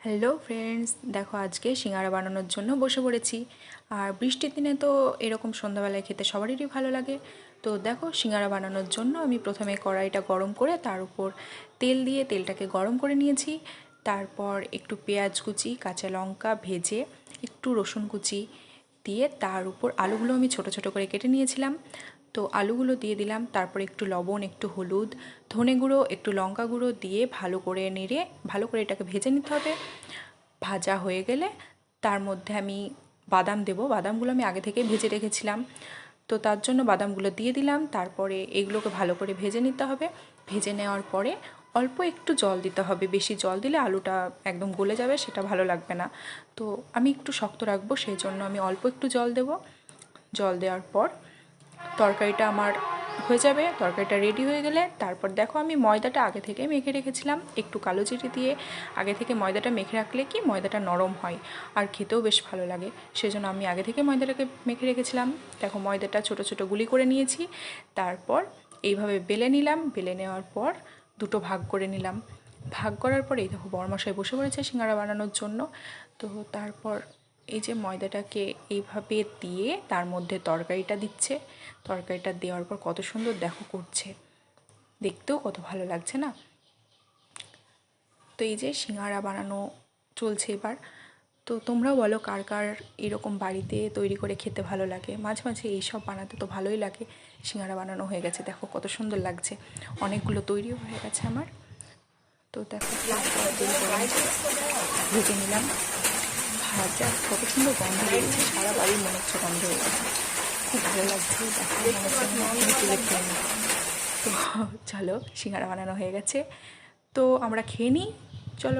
Hello friends, দেখো আজকে সিঙ্গারা বানানোর জন্য বসে পড়েছি। আর বৃষ্টির দিনে তো এরকম সন্ধ্যাবেলায় খেতে সবারই ভালো লাগে। তো দেখো, সিঙ্গারা বানানোর জন্য আমি প্রথমে কড়াইটা গরম করে তার উপর তেল দিয়ে তেলটাকে গরম করে নিয়েছি। তারপর একটু পেঁয়াজ কুচি, কাঁচা লঙ্কা ভেজে একটু রসুন কুচি দিয়ে তার উপর আলুগুলো আমি ছোট ছোট করে কেটে নিয়েছিলাম। তো আলুগুলো দিয়ে দিলাম, তারপর একটু লবণ, একটু হলুদ, ধনে গুঁড়ো, একটু লঙ্কা গুঁড়ো দিয়ে ভালো করে নেড়ে ভালো করে এটাকে ভেজে নিতে হবে। ভাজা হয়ে গেলে তার মধ্যে আমি বাদাম দেবো। বাদামগুলো আমি আগে থেকে ভেজে রেখেছিলাম, তো তার জন্য বাদামগুলো দিয়ে দিলাম। তারপরে এগুলোকে ভালো করে ভেজে নিতে হবে। ভেজে নেওয়ার পরে অল্প একটু জল দিতে হবে, বেশি জল দিলে আলুটা একদম গলে যাবে, সেটা ভালো লাগবে না। তো আমি একটু শক্ত রাখবো, সেই জন্য আমি অল্প একটু জল দেব। জল দেওয়ার পর তরকারিটা আমার হয়ে যাবে। তরকারিটা রেডি হয়ে গেলে তারপর দেখো, আমি ময়দাটা আগে থেকে মেখে রেখেছিলাম একটু কালো জিরে দিয়ে। আগে থেকে ময়দাটা মেখে রাখলে কি ময়দাটা নরম হয় আর খেতেও বেশ ভালো লাগে, সেজন্য আমি আগে থেকে ময়দাটাকে মেখে রেখেছিলাম। দেখো, ময়দাটা ছোটো ছোটো গুলি করে নিয়েছি। তারপর এইভাবে বেলে নিলাম। বেলে নেওয়ার পর দুটো ভাগ করে নিলাম। ভাগ করার পরে এই দেখো, বড়মশাই বসে পড়েছে সিঙ্গারা বানানোর জন্য। তো তারপর এই যে ময়দাটাকে এইভাবে দিয়ে তার মধ্যে তরকারিটা দিচ্ছে। তরকারিটা দেওয়ার পর কত সুন্দর দেখো করছে, দেখতেও কত ভালো লাগছে না। তো এই যে সিঙ্গারা বানানো চলছে এবার। তো তোমরাও বলো কার কার এরকম বাড়িতে তৈরি করে খেতে ভালো লাগে। মাঝে মাঝে এইসব বানাতে তো ভালোই লাগে। সিঙ্গারা বানানো হয়ে গেছে, দেখো কত সুন্দর লাগছে। অনেকগুলো তৈরিও হয়ে গেছে আমার। তো দেখো, ভেজে নিলাম। ভাজা কত সুন্দর গন্ধ বেরিয়েছে, সারা বাড়ির মনে হচ্ছে গন্ধ হয়ে গেছে। খুব ভালো লাগছে, দেখো মনে হচ্ছে আমি তুলে খেয়ে নিই। তো চলো, সিঙ্গারা বানানো হয়ে গেছে, তো আমরা খেয়ে নিই। চলো।